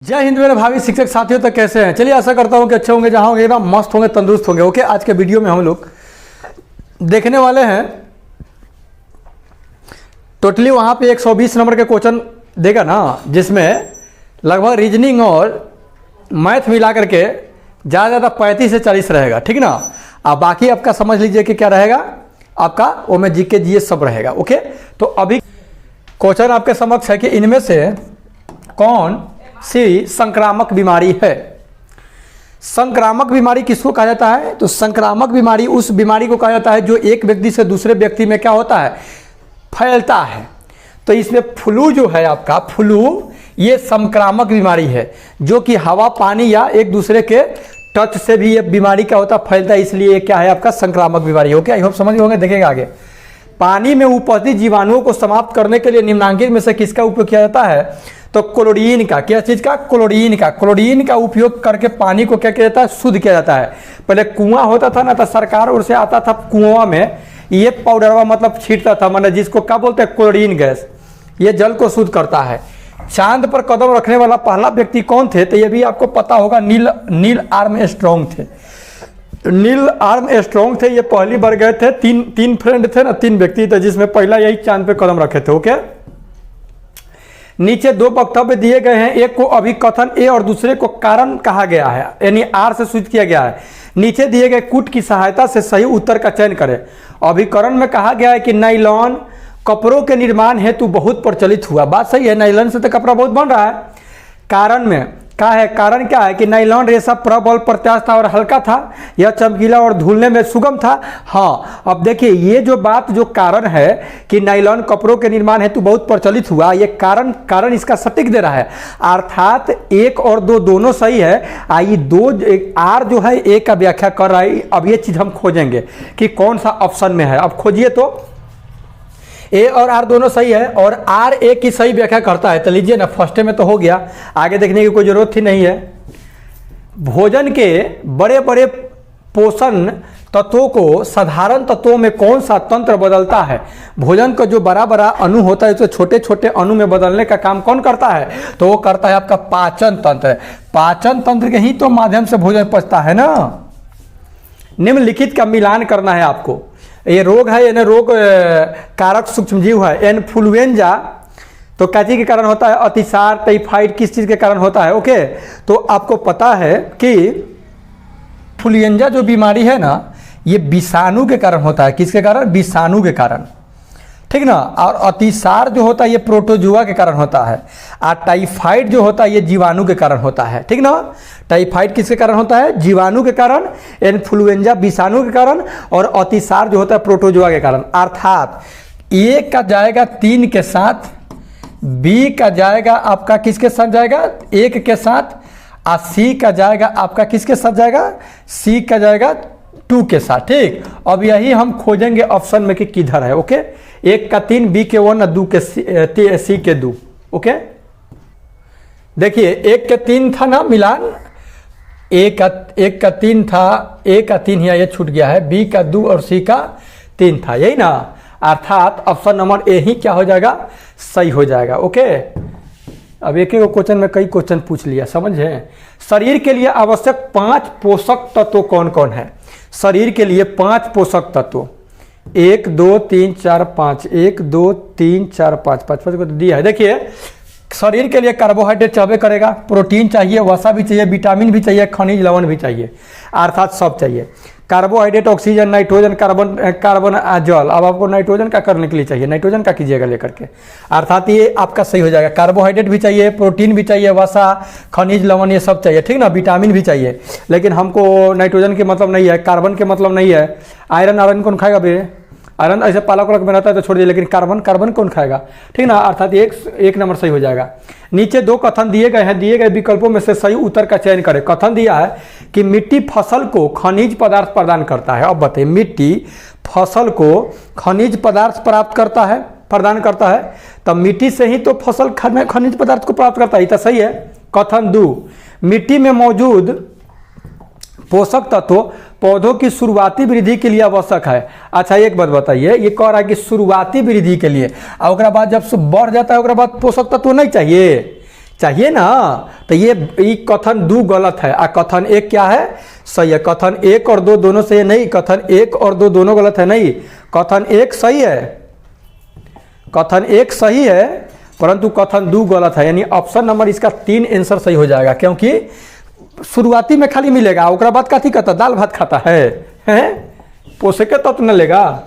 जय हिंद मेरे भावी शिक्षक साथियों, तक कैसे हैं। चलिए आशा करता हूं कि अच्छे होंगे, जहां होंगे ना मस्त होंगे, तंदुरुस्त होंगे। ओके, आज के वीडियो में हम लोग देखने वाले हैं टोटली वहां पे 120 नंबर के क्वेश्चन देगा ना, जिसमें लगभग रीजनिंग और मैथ मिला करके ज़्यादा 35 से 40 रहेगा, ठीक ना। अब बाकी आपका समझ लीजिए कि क्या रहेगा, आपका वो में जीके जीएस सब रहेगा। ओके, तो अभी क्वेश्चन आपके समक्ष है कि इनमें से कौन सी संक्रामक बीमारी है। संक्रामक बीमारी किसको कहा जाता है? तो संक्रामक बीमारी उस बीमारी को कहा जाता है जो एक व्यक्ति से दूसरे व्यक्ति में क्या होता है, फैलता है। तो इसमें फ्लू जो है आपका, फ्लू ये संक्रामक बीमारी है, जो कि हवा पानी या एक दूसरे के टच से भी ये बीमारी क्या होता है, फैलता है। इसलिए ये क्या है आपका संक्रामक बीमारी। ओके, आई होप समझ होंगे, देखेंगे आगे। पानी में उपस्थित जीवाणुओं को समाप्त करने के लिए निम्नांकित में से किसका उपयोग किया जाता है? तो क्लोरीन का। क्या चीज का? क्लोरीन का उपयोग करके पानी को क्या किया जाता है, शुद्ध किया जाता है। पहले कुआं होता था ना, तो सरकार ओर से आता था कुआं में ये पाउडरवा मतलब छींटता था, मतलब जिसको क्या बोलते हैं, क्लोरीन गैस। ये जल को शुद्ध करता है। चांद पर कदम रखने वाला पहला व्यक्ति कौन थे? तो ये भी आपको पता होगा, नील आर्मस्ट्रांग थे। नील आर्मस्ट्रांग थे, ये पहली बार गए थे। तीन फ्रेंड थे ना, 3 व्यक्ति थे, जिसमें पहला यही चांद पे कदम रखे थे। ओके, नीचे 2 वक्तव्य दिए गए हैं, एक को अभिकथन ए और दूसरे को कारण कहा गया है, यानी आर से सूचित किया गया है। नीचे दिए गए कूट की सहायता से सही उत्तर का चयन करें। अभिकरण में कहा गया है कि नायलॉन कपड़ों के निर्माण हेतु बहुत प्रचलित हुआ। बात सही है, नायलॉन से तो कपड़ा बहुत बन रहा है। कारण में क्या है, कारण क्या है कि नायलॉन रेशा प्रबल प्रत्यास्थ था और हल्का था, यह चमकीला और धुलने में सुगम था। हाँ, अब देखिए ये जो बात, जो कारण है कि नायलॉन कपड़ों के निर्माण हेतु बहुत प्रचलित हुआ, ये कारण इसका सटीक दे रहा है, अर्थात 1 और 2 दोनों सही है। आइए 2 आर जो है ए का व्याख्या कर रहा है। अब ये चीज हम खोजेंगे कि कौन सा ऑप्शन में है। अब खोजिए तो ए और आर दोनों सही है और आर ए की सही व्याख्या करता है। तो लीजिए ना, फर्स्ट में तो हो गया, आगे देखने की कोई जरूरत ही नहीं है। भोजन के बड़े बड़े पोषण तत्वों को साधारण तत्वों में कौन सा तंत्र बदलता है? भोजन का जो बड़ा बड़ा अणु होता है, तो छोटे छोटे अणु में बदलने का काम कौन करता है? तो वो करता है आपका पाचन तंत्र। पाचन तंत्र के ही तो माध्यम से भोजन पचता है ना। निम्नलिखित का मिलान करना है आपको। ये रोग है, यानी रोग कारक सूक्ष्मजीव है। इन्फ्लुएंजा तो क्या चीज के कारण होता है? अतिसार। टाइफाइड किस चीज के कारण होता है? ओके, तो आपको पता है कि इन्फ्लुएंजा जो बीमारी है ना, ये विषाणु के कारण होता है। किसके कारण? विषाणु के कारण, ठीक ना। और अतिसार जो होता है ये प्रोटोजुआ के कारण होता है, और टाइफाइड जो होता है ये जीवाणु के कारण होता है, ठीक ना। टाइफाइड किसके कारण होता है? जीवाणु के कारण। इन्फ्लुएंजा विषाणु के कारण, और अतिसार जो होता है प्रोटोजुआ के कारण। अर्थात ए का जाएगा 3 के साथ, बी का जाएगा आपका किसके साथ जाएगा? 1 के साथ, और सी का जाएगा आपका किसके साथ जाएगा? सी का जाएगा 2 के साथ, ठीक। अब यही हम खोजेंगे ऑप्शन में कि किधर है। ओके, 1 का 3, बी के 1 और 2 के सी के 2। ओके, देखिए 1 के 3 था ना मिलान, 1 का 3 था, A का 3 ये छूट गया है, बी का 2 और सी का 3 था, यही ना। अर्थात ऑप्शन नंबर ए ही क्या हो जाएगा? सही हो जाएगा। ओके, अब एक क्वेश्चन में कई क्वेश्चन पूछ लिया, समझे। शरीर के लिए आवश्यक 5 पोषक तत्व कौन कौन है? शरीर के लिए 5 पोषक तत्व, 1 2 3 4 5, 1 2 3 4 5 5 को तो दिया है। देखिए शरीर के लिए कार्बोहाइड्रेट चाहिए करेगा, प्रोटीन चाहिए, वसा भी चाहिए, विटामिन भी चाहिए, खनिज लवण भी चाहिए, अर्थात सब चाहिए। कार्बोहाइड्रेट, ऑक्सीजन, नाइट्रोजन, कार्बन जल। अब आपको नाइट्रोजन का करने के लिए चाहिए, नाइट्रोजन का कीजिएगा लेकर के, अर्थात ये आपका सही हो जाएगा। कार्बोहाइड्रेट भी चाहिए, प्रोटीन भी चाहिए, वसा, खनिज लवण ये सब चाहिए, ठीक ना। विटामिन भी चाहिए, लेकिन हमको नाइट्रोजन के मतलब नहीं है, कार्बन के मतलब नहीं है। आयरन कौन खाएगा भैया? आयरन ऐसे पालक में रहता है तो छोड़ दिए, लेकिन कार्बन कौन खाएगा, ठीक ना। अर्थात एक नंबर सही हो जाएगा। नीचे 2 कथन दिए गए हैं, दिए गए विकल्पों में से सही उत्तर का चयन करें। कथन दिया है कि मिट्टी फसल को खनिज पदार्थ प्रदान करता है। अब बताइए, मिट्टी फसल को खनिज पदार्थ प्रदान करता है, तब मिट्टी से ही तो फसल खनिज पदार्थ को प्राप्त करता है, तो सही है। कथन 2, मिट्टी में मौजूद पोषक तत्व पौधों की शुरुआती वृद्धि के लिए आवश्यक है। अच्छा एक बात बताइए, ये कह रहा है कि शुरुआती वृद्धि के लिए, और बाद जब बढ़ जाता है बाद पोषक तत्व नहीं चाहिए, चाहिए ना। तो ये कथन 2 गलत है और कथन 1 क्या है, सही है। कथन 1 और 2 दोनों सही है नहीं, कथन 1 और 2 दोनों गलत है नहीं, कथन 1 सही है, कथन 1 सही है परंतु कथन 2 गलत है। यानी ऑप्शन नंबर इसका 3 आंसर सही हो जाएगा, क्योंकि शुरुआती में खाली मिलेगा, ओकरा बाद कथी कहता, दाल भात खाता है? पोषक तत्व न लेगा।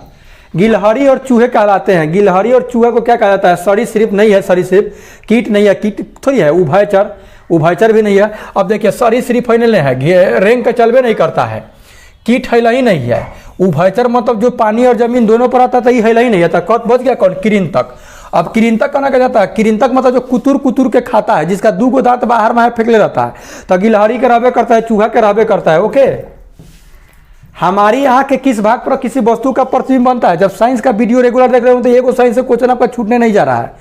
गिलहरी और चूहे कहलाते हैं, गिलहरी और चूहे को क्या कहा जाता है, सरीसृप नहीं है, सरीसृप कीट नहीं है, कीट थोड़ी है, उभयचर, उभयचर भी नहीं है। अब देखिए सरीसृप है नहीं है, रेंग के चलबे नहीं करता है, कीट हैला ही नहीं है। उभयचर मतलब जो पानी और जमीन दोनों पर आता था, ये हैला ही नहीं आता। कौन बच गया, कौन, कृंतक। अब कृंतक कहना क्या जाता है, कृंतक मतलब जो कुतुर कुतुर के खाता है, जिसका 2 गो दांत बाहर में फेंक ले रहता है। तो गिलहरी के रहबे करता है, चूहा के रहबे करता है। ओके, हमारी यहाँ के किस भाग पर किसी वस्तु का प्रतिबिंब बनता है? जब साइंस का वीडियो रेगुलर देख रहे हो तो ये साइंस से क्वेश्चन आपका छूटने नहीं जा रहा है।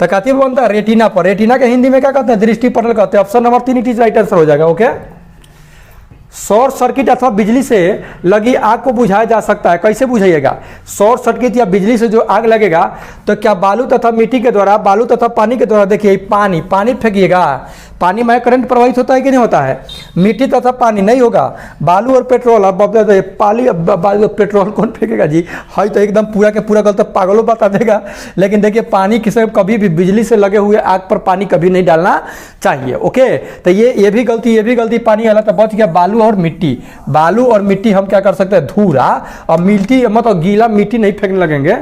तो कहती बनता है रेटिना पर, रेटिना के हिंदी में क्या कहते हैं, दृष्टि पटल कहते हैं। Option number 3 it is right answer हो जाएगा। ओके, शॉर्ट सर्किट अथवा बिजली से लगी आग को बुझाया जा सकता है, कैसे बुझाइएगा? शॉर्ट सर्किट या बिजली से जो आग लगेगा तो क्या बालू तथा मिट्टी के द्वारा, बालू तथा पानी के द्वारा, देखिए पानी फेंकिएगा, पानी में करंट प्रवाहित होता है कि नहीं होता है? मिट्टी तथा पानी नहीं होगा, बालू और पेट्रोल। अब बालू पेट्रोल कौन फेंकेगा जी, है तो एकदम पूरा के पूरा गलत, पागलों बता देगा। लेकिन देखिए पानी किसी कभी भी बिजली से लगे हुए आग पर पानी कभी नहीं डालना चाहिए। ओके, तो ये भी गलती, पानी वाला तो बच गया बालू और मिट्टी। बालू और मिट्टी हम क्या कर सकते हैं, धूरा, और मिट्टी मतलब गीला मिट्टी नहीं फेंकने लगेंगे।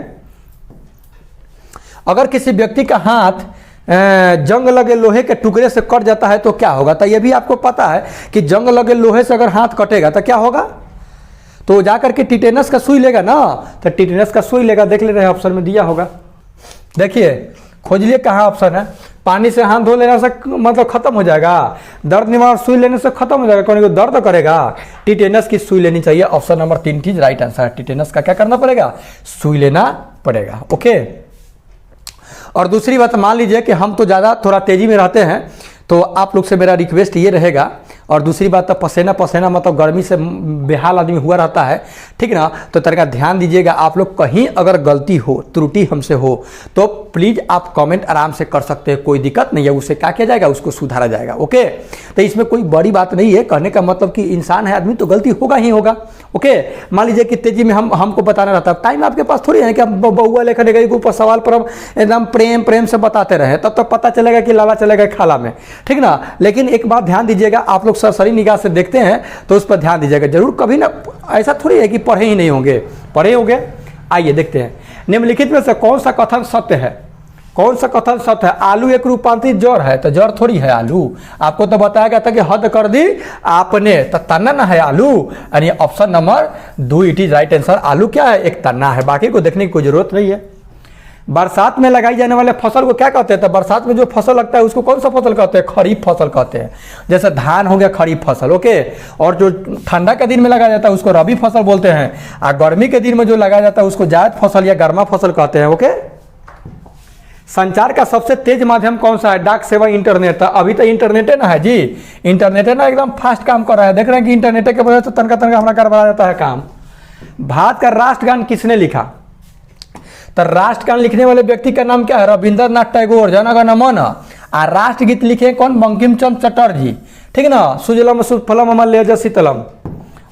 अगर किसी व्यक्ति का हाथ जंग लगे लोहे के टुकड़े से कट जाता है तो क्या होगा? तो ये भी आपको पता है कि जंग लगे लोहे से अगर हाथ कटेगा तो क्या होगा? तो जाकर के टिटेनस का सुई लेगा ना, तो टिटेनस का सुई लेगा। देख ले रहे हैं ऑप्शन में दिया होगा, देखिए खोज लिए कहाँ ऑप्शन है। पानी से हाथ धो लेने से मतलब खत्म हो जाएगा, दर्द निवारक सुई लेने से खत्म हो जाएगा, कौन को दर्द करेगा? टिटेनस की सुई लेनी चाहिए। ऑप्शन नंबर 3 की राइट आंसर है। टिटेनस का क्या करना पड़ेगा, सुई लेना पड़ेगा। ओके, और दूसरी बात मान लीजिए कि हम तो ज़्यादा थोड़ा तेज़ी में रहते हैं, तो आप लोग से मेरा रिक्वेस्ट ये रहेगा। और दूसरी बात तो पसीना मतलब गर्मी से बेहाल आदमी हुआ रहता है, ठीक ना? तो तरह का ध्यान दीजिएगा। आप लोग कहीं अगर गलती हो, त्रुटि हमसे हो तो प्लीज़ आप कमेंट आराम से कर सकते हैं, कोई दिक्कत नहीं है। उससे क्या किया जाएगा, उसको सुधारा जाएगा। ओके, तो इसमें कोई बड़ी बात नहीं है। कहने का मतलब कि इंसान है आदमी तो गलती होगा ही होगा। ओके, मान लीजिए कि तेजी में हमको बताना रहता है, टाइम आपके पास थोड़ी है कि हम बउआ लेखन के ऊपर सवाल पर हम एकदम प्रेम से बताते रहे, तब तक पता चलेगा कि लाला चलेगा खाला में, ठीक ना? लेकिन एक बात ध्यान दीजिएगा, आप लोग सरसरी निगाह से देखते हैं तो उस पर ध्यान दीजिएगा जरूर। कभी ना ऐसा थोड़ी है कि पढ़े ही नहीं होंगे, पढ़े होंगे। आइए देखते हैं, निम्नलिखित में से कौन सा कथन सत्य है? कौन सा कथन सत्य है? आलू एक रूपांतरित जड़ है, तो जड़ थोड़ी है आलू। आपको तो बताया गया था कि हद कर दी आपने, तो तना ना है आलू। यानी option number 2 it is right answer. आलू क्या है, एक तना है, बाकी को देखने की कोई जरूरत नहीं है। बरसात में लगाई जाने वाले फसल को क्या कहते हैं? तो बरसात में जो फसल लगता है उसको कौन सा फसल कहते हैं? खरीफ फसल कहते हैं। जैसे धान हो गया खरीफ फसल। ओके, और जो ठंडा के दिन में लगाया जाता है उसको रबी फसल बोलते हैं, और गर्मी के दिन में जो लगाया जाता है उसको जायद फसल या गर्मा फसल कहते हैं। ओके, संचार का सबसे तेज माध्यम कौन सा है? डाक सेवा, इंटरनेट। अभी तो इंटरनेट है ना है जी, इंटरनेट है ना, एकदम फास्ट काम कर रहा है। देख रहे हैं कि इंटरनेट के वजह से तनका हमारा करवा जाता है काम। भारत का राष्ट्रगान किसने लिखा? तो राष्ट्रगान लिखने वाले व्यक्ति का नाम क्या है? रविंद्रनाथ टैगोर, जन गण मन। और राष्ट्रगीत लिखे कौन? बंकिम चंद्र चटर्जी, ठीक ना? सुजलम सुफलम मलयज शीतलम।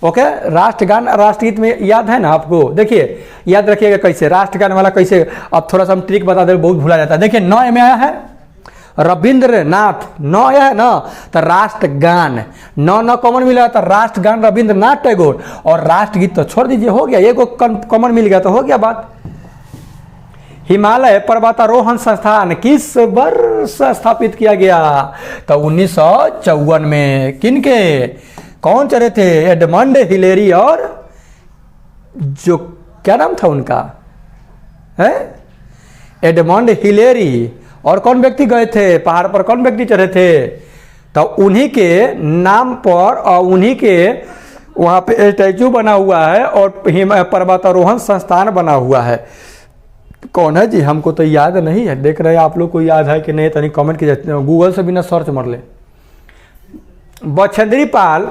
ओके, राष्ट्रगान राष्ट्रगीत में याद है ना आपको? देखिए याद रखिएगा कैसे राष्ट्रगान वाला कैसे। अब थोड़ा सा हम ट्रिक बता दे, बहुत भूला जाता है। देखिए 9 में आया है रविंद्रनाथ, 9 आया है ना, तो राष्ट्रगान 9 कॉमन मिला, तो राष्ट्रगान रविंद्रनाथ टैगोर। और राष्ट्रगीत तो छोड़ दीजिए, हो गया, एक कॉमन मिल गया तो हो गया बात। हिमालय पर्वतारोहण संस्थान किस वर्ष स्थापित किया गया? तो 1954 में। किनके, कौन चले थे? एडमंड हिलेरी और जो क्या नाम था उनका है, एडमंड हिलेरी। और कौन व्यक्ति गए थे पहाड़ पर, कौन व्यक्ति चढ़े थे? तो उन्हीं के नाम पर और उन्हीं के वहाँ पे स्टैचू बना हुआ है और पर्वतारोहण संस्थान बना हुआ है। कौन है जी, हमको तो याद नहीं है। देख रहे हैं आप लोग को याद है कि नहीं, तनी कमेंट कीजिए, गूगल से बिना सर्च मर ले। बछेंद्री पाल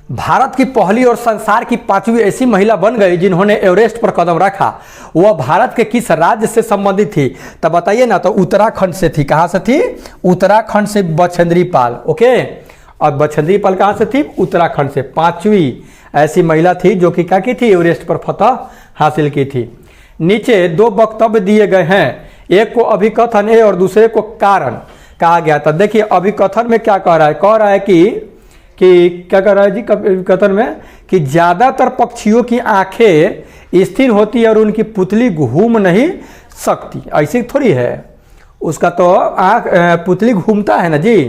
भारत की पहली और संसार की 5वीं ऐसी महिला बन गई जिन्होंने एवरेस्ट पर कदम रखा। वह भारत के किस राज्य से संबंधित थी? तब बताइए ना। तो उत्तराखंड से थी। कहाँ से थी? उत्तराखंड से बछेंद्री पाल। ओके, और बछेंद्री पाल कहाँ से थी? उत्तराखंड से। 5वीं ऐसी महिला थी जो कि क्या की थी? एवरेस्ट पर फतह हासिल की थी। नीचे 2 वक्तव्य दिए गए हैं, एक को अभिकथन है और दूसरे को कारण कहा गया था। देखिए अभिकथन में क्या कह रहा है? कह रहा है कि क्या कह रहा है जी कथन में कि ज़्यादातर पक्षियों की आंखें स्थिर होती है और उनकी पुतली घूम नहीं सकती। ऐसी थोड़ी है, उसका तो पुतली घूमता है ना जी।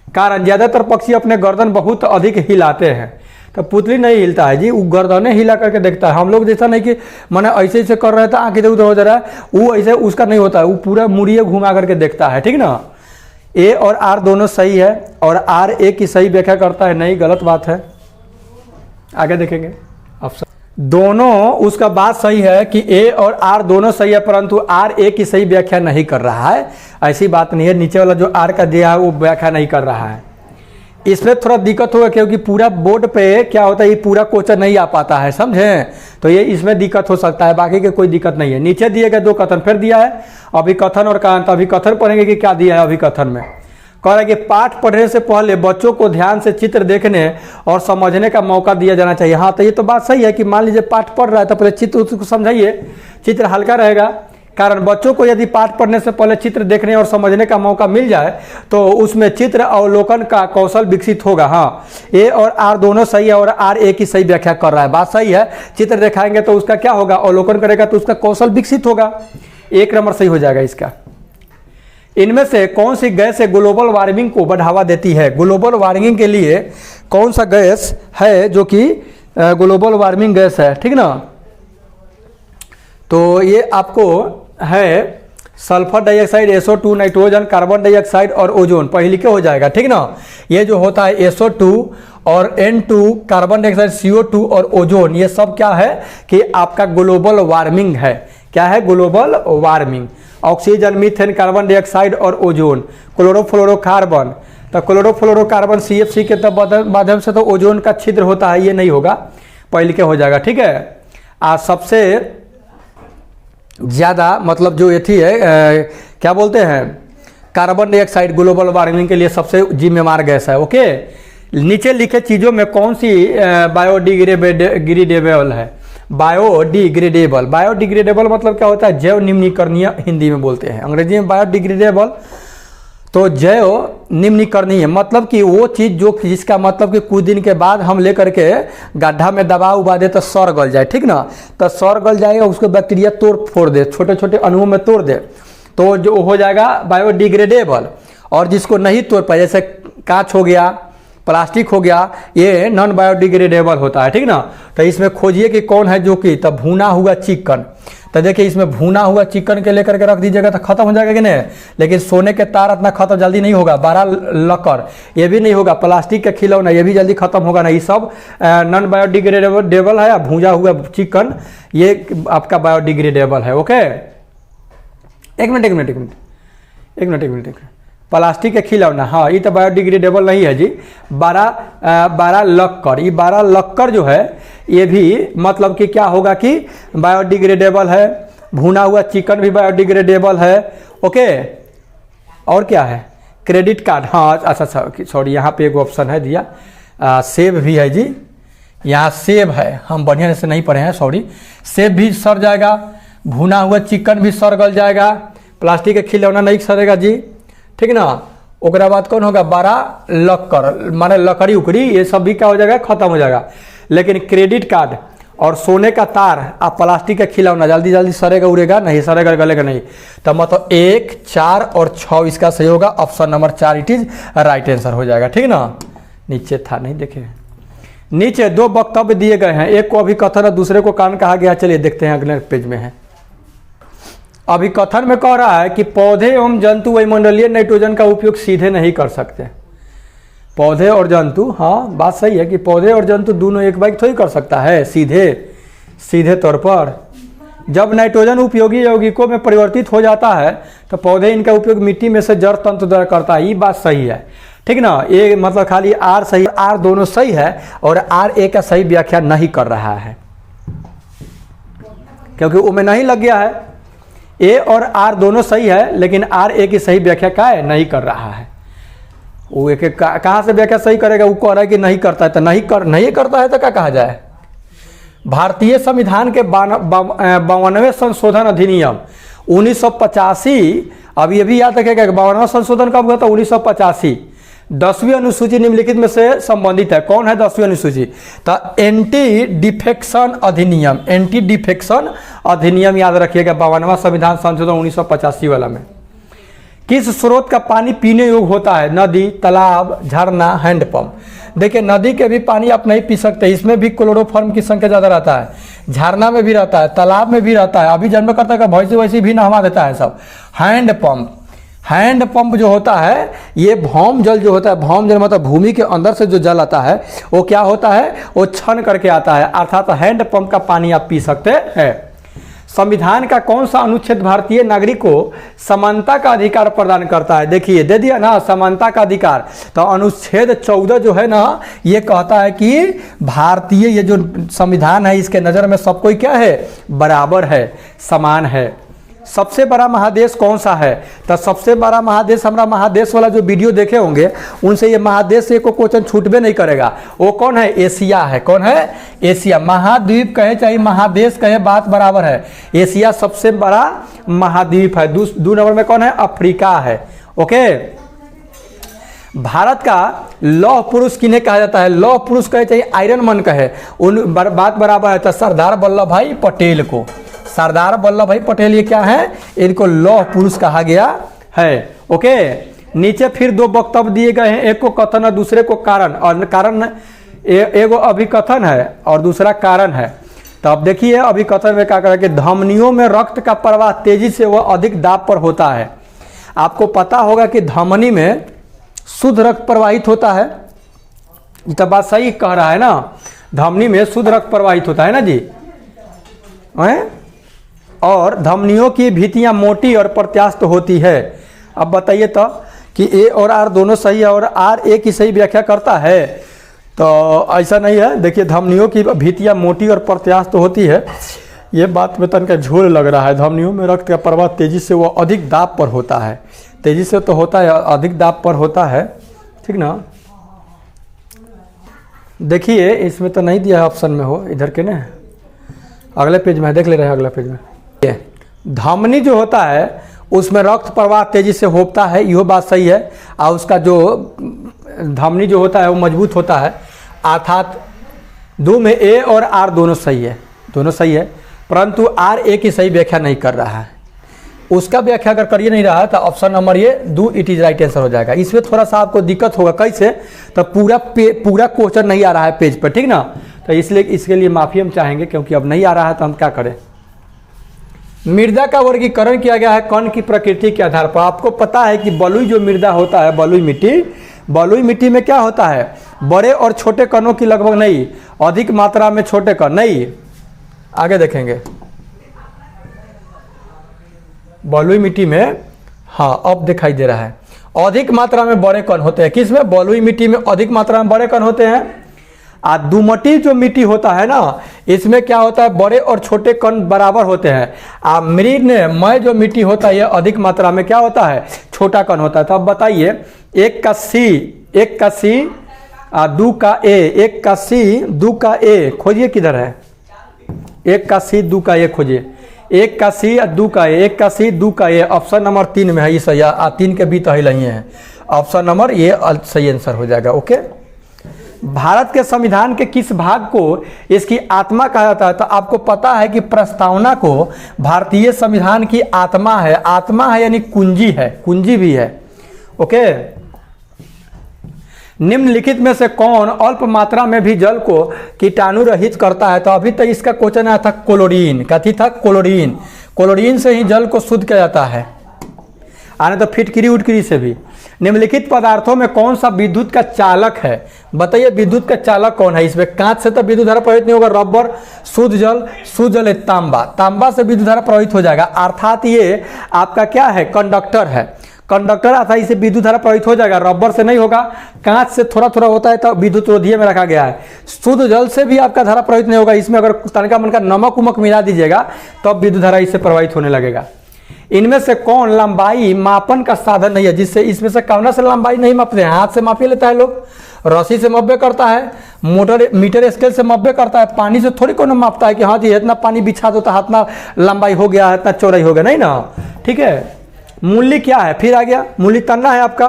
कारण ज़्यादातर पक्षी अपने गर्दन बहुत अधिक हिलाते हैं, तो पुतली नहीं हिलता है जी, वो गर्दनें हिला करके देखता है। हम लोग जैसा नहीं कि मैंने ऐसे ऐसे कर रहे थे, आँख इधर उधर हो जा रहा है, वो ऐसे उसका नहीं होता है, वो पूरा मुड़िए घुमा करके देखता है। ठीक ना। ए और आर दोनों सही है और आर ए की सही व्याख्या करता है, नहीं गलत बात है। आगे देखेंगे ऑप्शन। दोनों उसका बात सही है कि ए और आर दोनों सही है, परंतु आर ए की सही व्याख्या नहीं कर रहा है। ऐसी बात नहीं है, नीचे वाला जो आर का दिया है वो व्याख्या नहीं कर रहा है। इसमें थोड़ा दिक्कत होगा क्योंकि पूरा बोर्ड पे क्या होता है, ये पूरा क्वेश्चन नहीं आ पाता है, समझे? तो ये इसमें दिक्कत हो सकता है, बाकी के कोई दिक्कत नहीं है। नीचे दिए गए 2 कथन फिर दिया है, अभिकथन और कारण। तो अभिकथन पढ़ेंगे कि क्या दिया है अभिकथन में। कह रहा है कि पाठ पढ़ने से पहले बच्चों को ध्यान से चित्र देखने और समझने का मौका दिया जाना चाहिए। हाँ, तो ये तो बात सही है कि मान लीजिए पाठ पढ़ रहा है तो पहले चित्र उसको समझाइए, चित्र हल्का रहेगा। कारण बच्चों को यदि पाठ पढ़ने से पहले चित्र देखने और समझने का मौका मिल जाए तो उसमें चित्र अवलोकन का कौशल विकसित होगा। हाँ, ए और आर दोनों सही है और आर ए की सही व्याख्या कर रहा है, बात सही है। चित्र दिखाएंगे तो उसका क्या होगा? अवलोकन करेगा तो उसका कौशल विकसित होगा। 1 नंबर सही हो जाएगा इसका। इनमें से कौन सी गैस ग्लोबल वार्मिंग को बढ़ावा देती है? ग्लोबल वार्मिंग के लिए कौन सा गैस है जो कि ग्लोबल वार्मिंग गैस है? ठीक ना। तो ये आपको है sulphur dioxide, SO2, nitrogen, carbon dioxide और ओजोन। पहले लिखे हो जाएगा, ठीक ना। ये जो होता है SO2 और N2, कार्बन डाइऑक्साइड, CO2 और ओजोन, ये सब क्या है कि आपका ग्लोबल वार्मिंग है। क्या है? Global warming. Oxygen, methane, carbon dioxide और ओजोन, क्लोरोफ्लोरोकार्बन। तो क्लोरोफ्लोरोकार्बन CFC के माध्यम से तो ओजोन का छिद्र होता है, ये नहीं होगा, पहले लिखे हो जाएगा। ठीक है। आज सबसे ज़्यादा मतलब जो ये थी है क्या बोलते हैं, कार्बन डाइऑक्साइड ग्लोबल वार्मिंग के लिए सबसे जिम्मेवार गैस है। ओके, नीचे लिखे चीज़ों में कौन सी बायोडिग्रेडेबल है? बायोडिग्रेडेबल। बायोडिग्रेडेबल मतलब क्या होता है? जैव निम्नीकरणीय हिंदी में बोलते हैं, अंग्रेजी में बायोडिग्रेडेबल। तो जैव निम्नीकरणीय मतलब कि वो चीज़ जो जिसका मतलब कि कुछ दिन के बाद हम लेकर के गड्ढा में दबा उबा दे तो सड़ गल जाए, ठीक ना। तो सड़ गल जाएगा, उसको बैक्टीरिया तोड़ फोड़ दे, छोटे छोटे अणुओं में तोड़ दे, तो जो हो जाएगा बायोडिग्रेडेबल। और जिसको नहीं तोड़ पाए, जैसे कांच हो गया, प्लास्टिक हो गया, ये नॉन बायोडिग्रेडेबल होता है, ठीक ना। तो इसमें खोजिए कि कौन है जो कि, तब भुना हुआ चिकन। तो देखिए इसमें भुना हुआ चिकन के लेकर के रख दीजिएगा तो खत्म हो जाएगा कि नहीं। लेकिन सोने के तार इतना खत्म जल्दी नहीं होगा, 12 लक्कड़ ये भी नहीं होगा, प्लास्टिक के खिलौना ये भी जल्दी खत्म होगा नहीं। सब नॉन बायोडिग्रेडेबल है। भुजा हुआ चिकन ये आपका बायोडिग्रेडेबल है। ओके, एक मिनट। प्लास्टिक के खिलौना, हाँ ये तो बायोडिग्रेडेबल नहीं है जी। 12 लक्कड़, ये 12 लक्कड़ जो है ये भी मतलब कि क्या होगा कि बायोडिग्रेडेबल है। भुना हुआ चिकन भी बायोडिग्रेडेबल है। ओके, और क्या है? क्रेडिट कार्ड, हाँ अच्छा सॉरी, यहाँ पे एक ऑप्शन है दिया, सेब भी है जी। यहाँ सेब है, हम बढ़िया से नहीं पढ़े हैं, सॉरी। सेब भी सड़ जाएगा, भुना हुआ चिकन भी सड़ गल जाएगा, प्लास्टिक के खिलौना नहीं सड़ेगा जी, ठीक ना। ओकरा बाद कौन होगा? 12 लक्कड़ माने लकड़ी उकड़ी, ये सब भी क्या हो जाएगा? खत्म हो जाएगा। लेकिन क्रेडिट कार्ड और सोने का तार और प्लास्टिक का खिलौना जल्दी जल्दी सड़ेगा उड़ेगा नहीं, सड़ेगा गलेगा नहीं। तो मतलब 1, 4 और 6 इसका सही होगा। Option number 4 it is right answer हो जाएगा, ठीक ना। नीचे था, नहीं देखे। नीचे 2 वक्तव्य दिए गए हैं, एक को अभिकथन और दूसरे को कारण कहा गया। चलिए देखते हैं, अगले पेज में है। अभिकथन में कह रहा है कि पौधे एवं जंतु वायुमंडलीय नाइट्रोजन का उपयोग सीधे नहीं कर सकते। पौधे और जंतु, हाँ बात सही है कि पौधे और जंतु दोनों एक बाइक थोड़ी कर सकता है सीधे तौर पर। जब नाइट्रोजन उपयोगी यौगिकों में परिवर्तित हो जाता है तो पौधे इनका उपयोग मिट्टी में से जड़ तंत्र द्वारा करता है, ये बात सही है। ठीक ना। ये मतलब खाली आर सही, आर दोनों सही है और आर ए का सही व्याख्या नहीं कर रहा है, क्योंकि वो में नहीं लग गया है। ए और आर दोनों सही है, लेकिन आर ए की सही व्याख्या क्या है, नहीं कर रहा है। वो एक कहाँ से व्याख्या सही करेगा, वो कह रहा है कि नहीं करता है, तो नहीं करता है तो क्या कहा जाए। भारतीय संविधान के 52वें संशोधन अधिनियम 1985, अब ये भी याद रखेगा 52वां संशोधन कब हुआ था, 1985। 10वीं अनुसूची निम्नलिखित में से संबंधित है। कौन है 10वीं अनुसूची, तो एंटी डिफेक्शन अधिनियम, एंटी डिफेक्शन अधिनियम याद रखिएगा 52वां संविधान संशोधन 1985 वाला में। किस स्रोत का पानी पीने योग्य होता है, नदी, तालाब, झरना, हैंडपंप। देखिए नदी के भी पानी आप नहीं पी सकते, इसमें भी क्लोरोफॉर्म की संख्या ज़्यादा रहता है, झरना में भी रहता है, तालाब में भी रहता है, अभी जन्म करता है भैंसी वैसी भी नहवा देता है सब। हैंडपंप जो होता है, ये भौम जल जो होता है, भौम जल मतलब भूमि के अंदर से जो जल आता है वो क्या होता है, वो छन करके आता है, अर्थात हैंडपंप का पानी आप पी सकते हैं। संविधान का कौन सा अनुच्छेद भारतीय नागरिक को समानता का अधिकार प्रदान करता है, देखिए दे दिया ना समानता का अधिकार। तो अनुच्छेद 14 जो है ना, ये कहता है कि भारतीय ये जो संविधान है इसके नज़र में सब कोई क्या है, बराबर है, समान है। सबसे बड़ा महादेश कौन सा है, तो सबसे बड़ा महादेश, हमारा महादेश वाला जो वीडियो देखे होंगे उनसे ये महादेश से को क्वेश्चन छूटबे नहीं करेगा। वो कौन है, एशिया है। कौन है, एशिया। महाद्वीप कहे चाहे महादेश कहे, बात बराबर है। एशिया सबसे बड़ा महाद्वीप है। 2 नंबर में कौन है, अफ्रीका है। ओके, भारत का लौह पुरुष किन्हें कहा जाता है, लौह पुरुष कहे चाहे आयरन मैन कहे, उन बात बराबर है। तो सरदार वल्लभ भाई पटेल को, सरदार वल्लभ भाई पटेल ये क्या है, इनको लौह पुरुष कहा गया है। ओके, नीचे फिर 2 वक्तव्य दिए गए हैं, एक को कथन और दूसरे को कारण। और कारण एगो अभिकथन है और दूसरा कारण है। तो अब देखिए अभिकथन में क्या करें कि धमनियों में रक्त का प्रवाह तेजी से व अधिक दाब पर होता है। आपको पता होगा कि धमनी में शुद्ध रक्त प्रवाहित होता है, ये तो बात सही कह रहा है ना, धमनी में शुद्ध रक्त प्रवाहित होता है ना जी, और धमनियों की भित्तियां मोटी और प्रत्यास्थ होती है। अब बताइए तो कि ए और आर दोनों सही है और आर ए की सही व्याख्या करता है, तो ऐसा नहीं है। देखिए धमनियों की भित्तियां मोटी और प्रत्यास्थ होती है, ये बात में तन का झोल लग रहा है। धमनियों में रक्त का प्रवाह तेजी से वो अधिक दाब पर होता है, तेजी से तो होता है, अधिक दाब पर होता है, ठीक ना। देखिए इसमें तो नहीं दिया है ऑप्शन में, हो इधर के ना, अगले पेज में देख ले रहे हैं, अगले पेज में। धमनी जो होता है उसमें रक्त प्रवाह तेजी से होता है, यह बात सही है। और उसका जो धमनी जो होता है वो मजबूत होता है, अर्थात 2 में ए और आर दोनों सही है, दोनों सही है। परंतु आर ए की सही व्याख्या नहीं कर रहा है, उसका व्याख्या अगर करिए नहीं रहा है तो ऑप्शन नंबर ये 2 इट इज राइट आंसर हो जाएगा। इसमें थोड़ा सा आपको दिक्कत होगा, कैसे, तो पूरा क्वेश्चन नहीं आ रहा है पेज पर, ठीक ना। तो इसलिए इसके लिए माफ़ी हम चाहेंगे, क्योंकि अब नहीं आ रहा है तो हम क्या करें। मृदा का वर्गीकरण किया गया है कण की प्रकृति के आधार पर। आपको पता है कि बलुई जो मृदा होता है, बलुई मिट्टी में क्या होता है, बड़े और छोटे कणों की लगभग नहीं, अधिक मात्रा में छोटे कण नहीं। आगे देखेंगे बलुई मिट्टी में, हाँ अब दिखाई दे रहा है, अधिक मात्रा में बड़े कण होते हैं। किसमें, बलुई मिट्टी में अधिक मात्रा में बड़े कण होते हैं। दोमटी जो मिट्टी होता है ना, इसमें क्या होता है, बड़े और छोटे कण बराबर होते हैं। मृणमय जो मिट्टी होता है, अधिक मात्रा में क्या होता है, छोटा कण होता है। तो अब बताइए 1 का C 2 का A, 1 का C 2 का A खोजिए किधर है, 1 का C 2 का A खोजिए, 1 का C 2 का A, 1 का C 2 का A, ऑप्शन नंबर 3 में है ये सही। 3 के भी तो नहीं है, ऑप्शन नंबर ये सही आंसर हो जाएगा। ओके, भारत के संविधान के किस भाग को इसकी आत्मा कहा जाता है, तो आपको पता है कि प्रस्तावना को भारतीय संविधान की आत्मा है। आत्मा है यानी कुंजी है, कुंजी भी है। ओके, निम्नलिखित में से कौन अल्प मात्रा में भी जल को कीटाणु रहित करता है, तो अभी तक इसका क्वेश्चन आया था क्लोरीन, कथी था, क्लोरीन। क्लोरीन से ही जल को शुद्ध किया जाता है, आने तो फिटकिरी उटकिरी से भी। निम्नलिखित पदार्थों में कौन सा विद्युत का चालक है, बताइए विद्युत का चालक कौन है। इसमें कांच से तो विद्युत धारा प्रवाहित नहीं होगा, रबर, शुद्ध जल तांबा से विद्युत धारा प्रवाहित हो जाएगा, अर्थात ये आपका क्या है, कंडक्टर है। कंडक्टर आसानी से विद्युत धारा प्रवाहित हो जाएगा, रबर से नहीं होगा, कांच से थोड़ा थोड़ा होता है तो विद्युत रोधीय में रखा गया है। शुद्ध जल से भी आपका धारा प्रवाहित नहीं होगा, इसमें अगर तनका मनका नमक उमक मिला दीजिएगा तो अब विद्युत धारा इससे प्रवाहित होने लगेगा। इनमें से कौन लंबाई मापन का साधन नहीं है, जिससे इसमें से कौन से लंबाई नहीं मापते हैं? हाथ से मापी लेता है लोग, रस्सी से मब्बे करता है, मीटर स्केल से मब्बे करता है, पानी से थोड़ी कोनो मापता है कि हाँ जी इतना पानी बिछा दो तो इतना लंबाई हो गया, इतना चौड़ाई हो गया, नहीं ना। ठीक है, मूल्य क्या है? फिर आ गया मूल्य, तन्ना है आपका,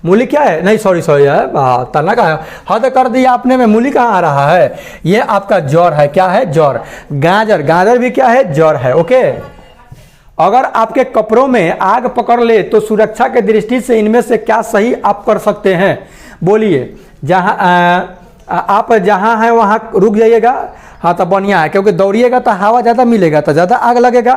मूल्य क्या है? नहीं सॉरी है, तन्ना का है, हद कर दिया आपने में, मूल्य कहाँ आ रहा है? ये आपका जौर है। क्या है? जौर। गाजर, गाजर भी क्या है? जौर है। ओके, अगर आपके कपड़ों में आग पकड़ ले तो सुरक्षा के दृष्टि से इनमें से क्या सही आप कर सकते हैं? बोलिए। जहाँ आप जहाँ हैं वहाँ रुक जाइएगा, हाँ तो बढ़िया है, क्योंकि दौड़िएगा तो हवा ज़्यादा मिलेगा तो ज़्यादा आग लगेगा,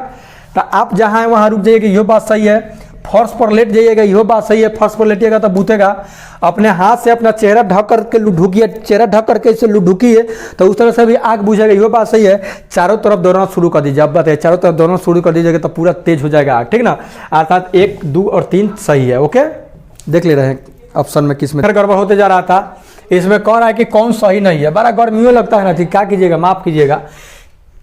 तो आप जहाँ हैं वहाँ रुक जाइएगा, यह बात सही है। फर्श पर लेट जाइएगा, यह बात सही है, फर्श पर लेटिएगा तो बूतेगा। अपने हाथ से अपना चेहरा ढक करके ढुकिए, चेहरा ढक करके इसे ढुकिए तो उस तरह से भी आग बुझेगा, यह बात सही है। चारों तरफ दौड़ना शुरू कर दीजिए, अब बताइए, चारों तरफ दौड़ना शुरू कर दीजिएगा तो पूरा तेज हो जाएगा आग, ठीक ना। अर्थात 1, 2 और 3 सही है। ओके, देख ले रहे हैं ऑप्शन में किस में गड़बड़ होते जा रहा था। इसमें कह रहा है कि कौन सही नहीं है, बड़ा गर्मियों लगता है ना, ठीक, क्या कीजिएगा, माफ कीजिएगा,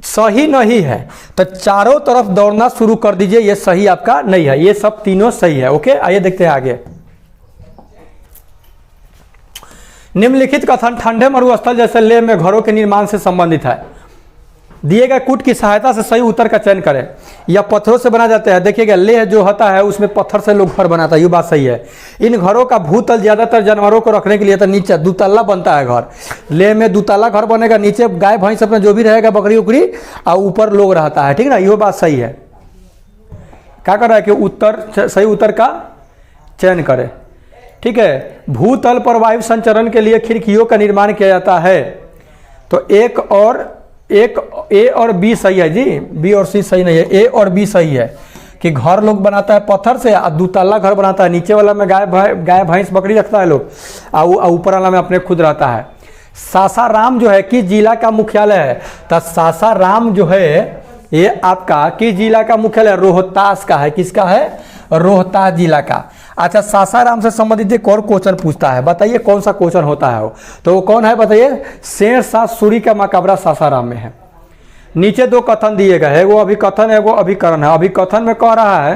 सही नहीं है तो चारों तरफ दौड़ना शुरू कर दीजिए, ये सही आपका नहीं है, ये सब तीनों सही है। ओके, आइए देखते हैं आगे। निम्नलिखित कथन ठंडे मरुस्थल जैसे लेह में घरों के निर्माण से संबंधित है। दिए गए कूट की सहायता से सही उत्तर का चयन करें। या पत्थरों से बना जाता है, देखिएगा लेह जो होता है उसमें पत्थर से लोग घर बनाता है, ये बात सही है। इन घरों का भूतल ज्यादातर जानवरों को रखने के लिए तो नीचे दुतल्ला बनता है घर, लेह में दुतल्ला घर बनेगा, नीचे गाय भैंस अपना जो भी रहेगा, बकरी उकरी, और ऊपर लोग रहता है, ठीक ना, ये बात सही है। क्या कर रहा है कि उत्तर, सही उत्तर का चयन करें, ठीक है। भूतल पर वायु संचरण के लिए खिड़कियों का निर्माण किया जाता है, तो एक ए और बी सही है जी, बी और सी सही नहीं है, ए और बी सही है कि घर लोग बनाता है पत्थर से, और दुतल्ला घर बनाता है, नीचे वाला में गाय भैंस बकरी रखता है लोग, और ऊपर वाला में अपने खुद रहता है। सासाराम जो है किस जिला का मुख्यालय है? तो सासाराम जो है ये आपका किस जिला का मुख्यालय? रोहतास का है। किसका है? रोहतास जिला का। अच्छा, सासाराम से संबंधित एक और क्वेश्चन पूछता है, बताइए कौन सा क्वेश्चन होता है वो, तो वो कौन है बताइए? शेरशाह सूरी का मकबरा सासाराम में है। नीचे 2 कथन दिए गए हैं, वो अभिकथन है, वो अभिकरण है। अभिकथन में कह रहा है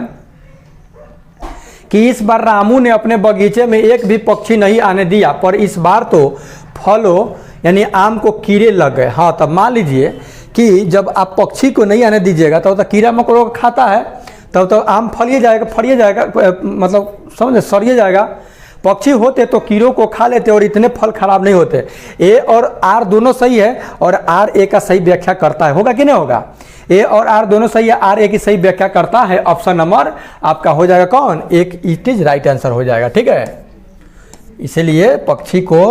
कि इस बार रामू ने अपने बगीचे में एक भी पक्षी नहीं आने दिया, पर इस बार तो फलों यानी आम को कीड़े लग गए। हाँ, तब मान लीजिए कि जब आप पक्षी को नहीं आने दीजिएगा तो कीड़ा मकोड़ा खाता है, तब तो आम फलिए जाएगा, मतलब समझे, सड़िए जाएगा। पक्षी होते तो कीड़ों को खा लेते और इतने फल खराब नहीं होते। ए और आर दोनों सही है, और आर ए का सही व्याख्या करता है, होगा कि नहीं होगा? ए और आर दोनों सही है, आर ए की सही व्याख्या करता है। ऑप्शन नंबर आपका हो जाएगा कौन? एक, इट इज राइट आंसर हो जाएगा, ठीक है। इसीलिए पक्षी को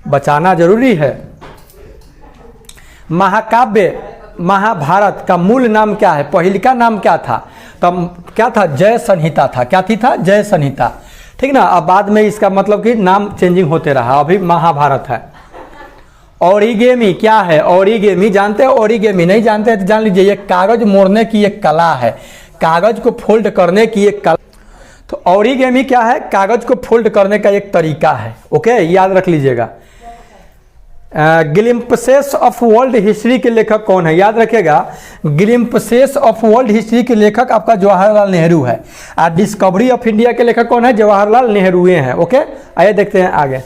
बचाना जरूरी है। महाकाव्य महाभारत का मूल नाम क्या है? पहले का नाम क्या था? तब क्या था? जय संहिता था। क्या थी? था जय संहिता, ठीक ना। अब बाद में इसका मतलब कि नाम चेंजिंग होते रहा, अभी महाभारत है। ओरिगेमी क्या है? ओरिगेमी जानते हो? ओरिगेमी नहीं जानते तो जान लीजिए, ये कागज मोड़ने की एक कला है, कागज को फोल्ड करने की एक कला। तो ओरिगेमी क्या है? कागज को फोल्ड करने का एक तरीका है। ओके, याद रख लीजिएगा। ग्लिम्पसेस ऑफ वर्ल्ड हिस्ट्री के लेखक कौन है? याद रखिएगा, ग्लिम्पसेस ऑफ वर्ल्ड हिस्ट्री के लेखक आपका जवाहरलाल नेहरू है, और डिस्कवरी ऑफ इंडिया के लेखक कौन है? जवाहरलाल नेहरू हैं। ओके, आइए देखते हैं आगे।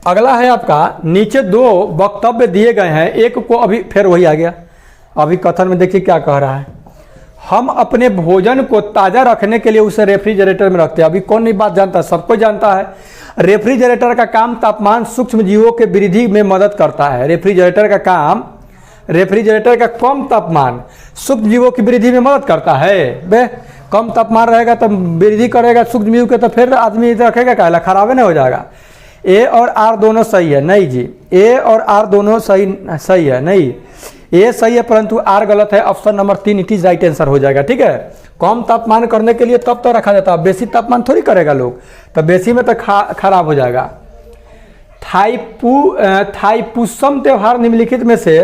अगला है आपका, नीचे 2 वक्तव्य दिए गए हैं, एक को अभी फिर वही आ गया, अभी कथन में देखिए क्या कह रहा है। हम अपने भोजन को ताज़ा रखने के लिए उसे रेफ्रिजरेटर में रखते हैं। अभी कौन नहीं बात जानता, सबको जानता है। रेफ्रिजरेटर का काम तापमान सूक्ष्म जीवों के वृद्धि में मदद करता है। रेफ्रिजरेटर का काम, रेफ्रिजरेटर का कम तापमान सूक्ष्म जीवों की वृद्धि में मदद करता है। बे कम तापमान रहेगा तो वृद्धि करेगा सूक्ष्म जीव के, तो फिर आदमी रखेगा क्या, खराब नहीं हो जाएगा। ए और आर दोनों सही है, नहीं जी, ए और आर दोनों सही है, नहीं, ए सही है परंतु आर गलत है। Option number 3 it is right answer हो जाएगा, ठीक है। कम तापमान करने के लिए तब तो रखा जाता है, बेसी तापमान थोड़ी करेगा लोग, तो बेसी में तो खराब हो जाएगा। थाईपुसम त्यौहार निम्नलिखित में से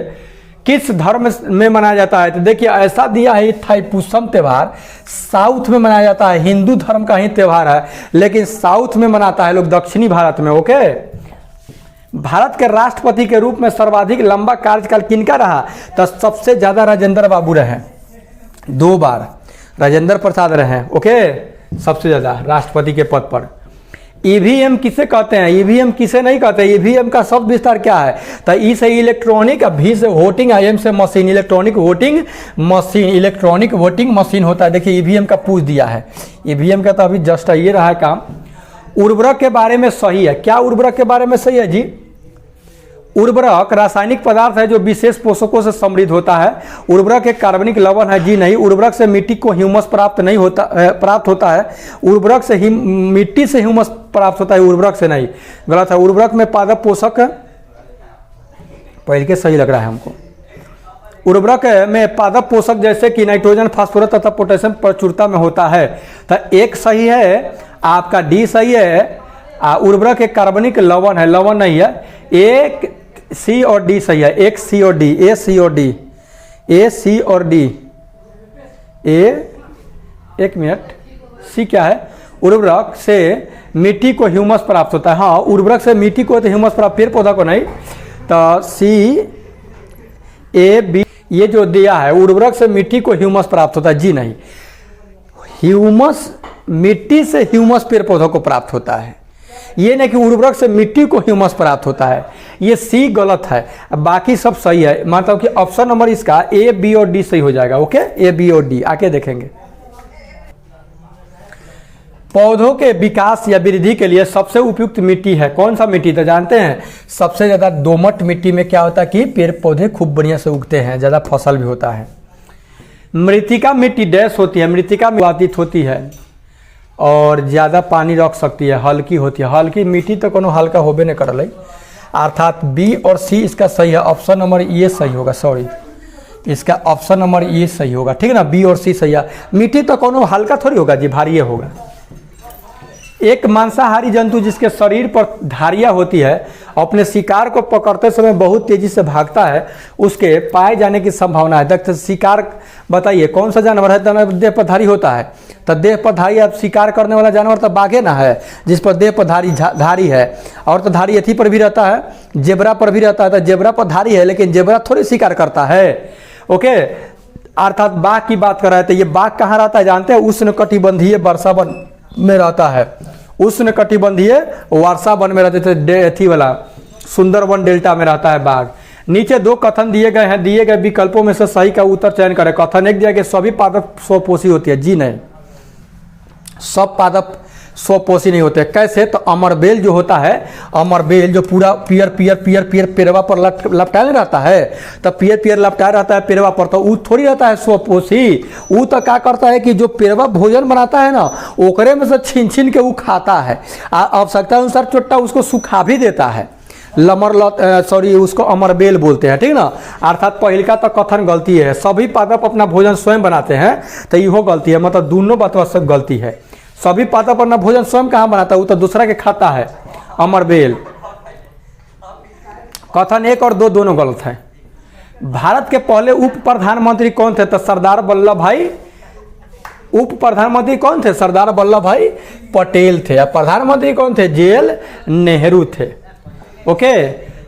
किस धर्म में मनाया जाता है? तो देखिए ऐसा दिया है, थाईपुसम त्यौहार साउथ में मनाया जाता है, हिंदू धर्म का ही त्यौहार है, लेकिन साउथ में मनाता है लोग, दक्षिणी भारत में। ओके, भारत के राष्ट्रपति के रूप में सर्वाधिक लंबा कार्यकाल किनका रहा? तो सबसे ज्यादा राजेंद्र बाबू रहे, 2 बार राजेंद्र प्रसाद रहे। ओके, सबसे ज्यादा राष्ट्रपति के पद पर। ईवीएम किसे कहते हैं? ईवीएम किसे नहीं कहते? ईवीएम का शब्द विस्तार क्या है? तो ई से इलेक्ट्रॉनिक, वी से वोटिंग, आई से machine, electronic voting machine, electronic voting machine होता है। देखिए ईवीएम का पूछ दिया है, ईवीएम का तो अभी जस्ट ये रहा है काम। उर्वरक के बारे में सही है, क्या उर्वरक के बारे में सही है जी? उर्वरक रासायनिक पदार्थ है जो विशेष पोषकों से समृद्ध होता है। उर्वरक एक कार्बनिक लवण है, जी नहीं। उर्वरक से मिट्टी को ह्यूमस प्राप्त होता है। उर्वरक से मिट्टी से ह्यूमस प्राप्त होता है, उर्वरक से नहीं, गलत है। उर्वरक में पादप पोषक, पहले के सही लग रहा है हमको। उर्वरक में पादप पोषक जैसे कि नाइट्रोजन, फास्फोरस तथा पोटेशियम प्रचुरता में होता है। तो एक सही है आपका, डी सही है। उर्वरक एक कार्बनिक लवण है, लवण नहीं है। एक सी और डी सही है, एक सी और डी, ए सी और डी, ए सी और डी, एक मिनट, सी क्या है? उर्वरक से मिट्टी को ह्यूमस प्राप्त होता है। हाँ, उर्वरक से मिट्टी को तो ह्यूमस प्राप्त, पेड़ पौधा को नहीं। तो सी ए बी ये जो दिया है, उर्वरक से मिट्टी को ह्यूमस प्राप्त होता है, जी नहीं। ह्यूमस मिट्टी से ह्यूमस पेड़ पौधों को प्राप्त होता है, ये नहीं कि उर्वरक से मिट्टी को ह्यूमस प्राप्त होता है। ये सी गलत है, बाकी सब सही है। मतलब कि ऑप्शन नंबर इसका ए, बी और डी सही हो जाएगा। ओके, ए, बी और डी आके देखेंगे। पौधों के विकास या वृद्धि के लिए सबसे उपयुक्त मिट्टी है कौन सा मिट्टी? तो जानते हैं सबसे ज्यादा दोमट मिट्टी में क्या होता है कि पेड़ पौधे खूब बढ़िया से उगते हैं, ज्यादा फसल भी होता है। मृत्तिका मिट्टी डैश होती है, मृत्तिका बाधित होती है और ज़्यादा पानी रख सकती है, हल्की होती है। हल्की मिट्टी तो कोनो हल्का होबे नहीं करल, अर्थात बी और सी इसका सही है। ऑप्शन नंबर ये सही होगा, सॉरी, इसका ऑप्शन नंबर ये सही होगा, ठीक है ना, बी और सी सही है। मिट्टी तो कोनो हल्का थोड़ी होगा जी, भारी होगा। एक मांसाहारी जंतु जिसके शरीर पर धारियां होती है, अपने शिकार को पकड़ते समय बहुत तेजी से भागता है, उसके पाए जाने की संभावना है। तो शिकार बताइए कौन सा जानवर है तो देह पर धारी होता है? तो देह पर धारी, अब शिकार करने वाला जानवर तो बाघे ना है, जिस पर देह पर धारी है। और तो धारी अथी पर भी रहता है, जेबरा पर भी रहता है। तो जेबरा पर धारी है, लेकिन जेबरा थोड़ी शिकार करता है। ओके, अर्थात बाघ की बात कर रहे हैं। तो ये बाघ कहाँ रहता है जानते हैं? उष्णकटिबंधीय वर्षा वन में रहता है। उष्णकटिबंधीय वर्षा वन में रहते थे, अथी वाला सुंदरवन डेल्टा में रहता है बाघ। नीचे 2 कथन दिए गए हैं, दिए गए विकल्पों में से सही का उत्तर चयन करें। कथन 1 दिया गया सभी पादप स्वपोषी होती है, जी नहीं, सब पादप स्वपोषी नहीं होते। कैसे? तो अमरबेल जो होता है, अमरबेल जो पूरा पियर पियर पियर पियर पेड़वा पर लपटाया रहता है, तो पियर पियर लपटाया रहता है पेड़वा पर, तो वो थोड़ी रहता है स्वपोषी। वो तो क्या करता है कि जो पेड़वा भोजन बनाता है ना, ओकरे में से छीन छीन के वो खाता है, आवश्यकता अनुसार चोट्टा उसको सुखा भी देता है। सॉरी, उसको अमरबेल बोलते हैं, ठीक ना। अर्थात पहल का तो कथन गलती है, सभी पादप अपना भोजन स्वयं बनाते हैं, तो इहो गलती है। मतलब दोनों बात सब गलती है। सभी पादप अपना भोजन स्वयं कहाँ बनाता है? वो तो दूसरा के खाता है, अमरबेल। कथन 1 और 2 दोनों गलत है। भारत के पहले उप प्रधानमंत्री कौन थे? तो सरदार वल्लभ भाई, उप प्रधानमंत्री कौन थे? सरदार वल्लभ भाई पटेल थे। और प्रधानमंत्री कौन थे? JL नेहरू थे। ओके,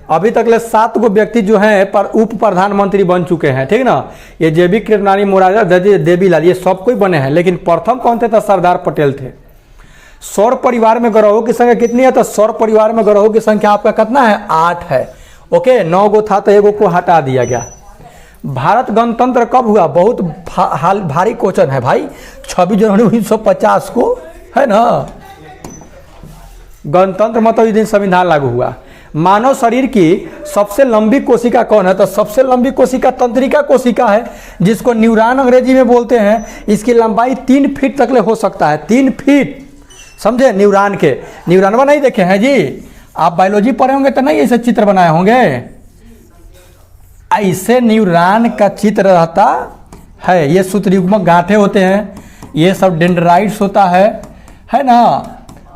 अभी तक ले 7 गो व्यक्ति जो हैं पर उप प्रधानमंत्री बन चुके हैं, ठीक ना। ये JB कृपलानी, मोरारजी देवीलाल, ये सब कोई बने हैं, लेकिन प्रथम कौन थे? तो सरदार पटेल थे। सौर परिवार में ग्रहों की संख्या कितनी है? तो सौर परिवार में ग्रहों की संख्या आपका कितना है? 8 है। ओके, 9 गो था तो 1 को हटा दिया गया। भारत गणतंत्र कब हुआ? बहुत भारी क्वेश्चन है भाई। 26 जनवरी 1950 को, है ना। गणतंत्र मतलब इस दिन संविधान लागू हुआ। मानव शरीर की सबसे लंबी कोशिका कौन है? तो सबसे लंबी कोशिका तंत्रिका कोशिका है, जिसको न्यूरॉन अंग्रेजी में बोलते हैं। इसकी लंबाई 3 फीट तक ले हो सकता है, 3 फीट, समझे। न्यूरॉन के, न्यूरॉनवा नहीं देखे हैं जी? आप बायोलॉजी पढ़े होंगे तो नहीं ऐसे चित्र बनाए होंगे। ऐसे न्यूरॉन का चित्र रहता है। ये सूत्रयुग्मक गांठें होते हैं, ये सब डेंड्राइट्स होता है ना।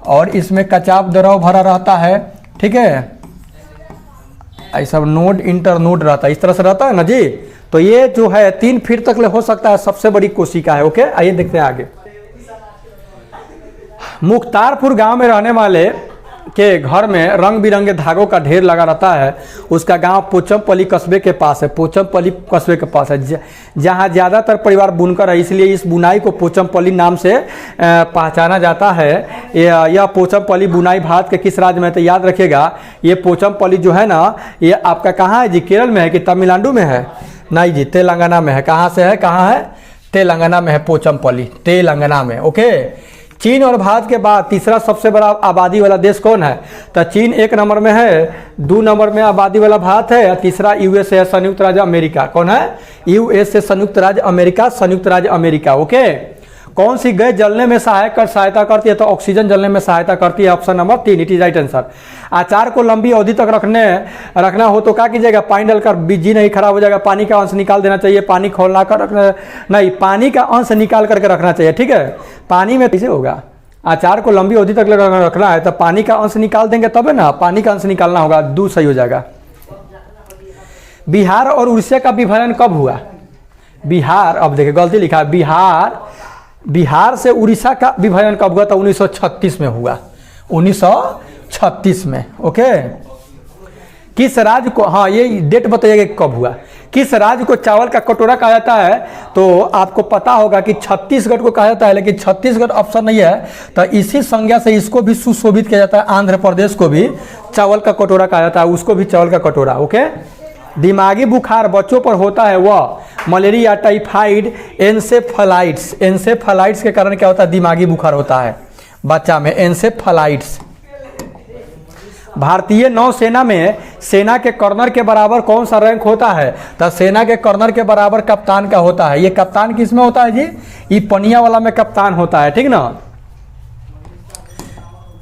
और इसमें कचाव द्रव भरा रहता है, ठीक है। ऐसा नोड इंटर नोड रहता है, इस तरह से रहता है ना जी। तो ये जो है 3 फीट तक ले हो सकता है, सबसे बड़ी कोशिका है। ओके, आइए देखते हैं आगे। मुख्तारपुर गांव में रहने वाले के घर में रंग बिरंगे धागों का ढेर लगा रहता है। उसका गांव पोचमपल्ली कस्बे के पास है, पोचमपल्ली कस्बे के पास है, जहां ज़्यादातर परिवार बुनकर है, इसलिए इस बुनाई को पोचमपल्ली नाम से पहचाना जाता है। यह पोचमपल्ली बुनाई भारत के किस राज्य में है? तो याद रखिएगा, ये पोचमपल्ली जो है ना, ये आपका कहाँ है जी? केरल में है कि तमिलनाडु में है? नहीं जी, तेलंगाना में है। कहाँ से है? कहाँ है? तेलंगाना में है पोचमपल्ली, तेलंगाना में। ओके, चीन और भारत के बाद तीसरा सबसे बड़ा आबादी वाला देश कौन है? तो चीन 1 नंबर में है, 2 नंबर में आबादी वाला भारत है, और तीसरा यूएसए है, संयुक्त राज्य अमेरिका। कौन है? यूएसए, संयुक्त राज्य अमेरिका, संयुक्त राज्य अमेरिका। ओके, कौन सी गैस जलने में सहायता करती है? तो ऑक्सीजन जलने में सहायता करती है। Option number 3, it is right answer. अचार को लंबी अवधि तक रखना हो तो क्या कीजिएगा? पानी डालकर, बीजी नहीं खराब हो जाएगा, पानी का अंश निकाल देना चाहिए, पानी खोलना कर रखना नहीं, पानी का अंश निकाल करके रखना चाहिए। ठीक है, पानी में कैसे होगा? अचार को लंबी अवधि तक रखना है तो पानी का अंश निकाल देंगे तब है ना, पानी का अंश निकालना होगा, दूध सही हो जाएगा। बिहार और उड़ीसा का विभाजन कब हुआ? बिहार, अब देखिए गलती लिखा है, बिहार से उड़ीसा का विभाजन कब हुआ? तो 1936 में हुआ, 1936 में। ओके, किस राज्य को, हाँ ये डेट बताइएगा कब हुआ, किस राज्य को चावल का कटोरा कहा जाता है? तो आपको पता होगा कि छत्तीसगढ़ को कहा जाता है, लेकिन छत्तीसगढ़ ऑप्शन नहीं है, तो इसी संज्ञा से इसको भी सुशोभित किया जाता है। आंध्र प्रदेश को भी चावल का कटोरा कहा जाता है, उसको भी चावल का कटोरा। ओके, दिमागी बुखार बच्चों पर होता है वह मलेरिया, टाइफाइड, एन्सेफेलाइटिस। एन्सेफेलाइटिस के कारण क्या होता है? दिमागी बुखार होता है बच्चा में, एन्सेफेलाइटिस। भारतीय नौसेना में सेना के कर्नल के बराबर कौन सा रैंक होता है? तो सेना के कर्नल के बराबर कप्तान का होता है। ये कप्तान किस में होता है जी? ये पनिया वाला में कप्तान होता है, ठीक ना,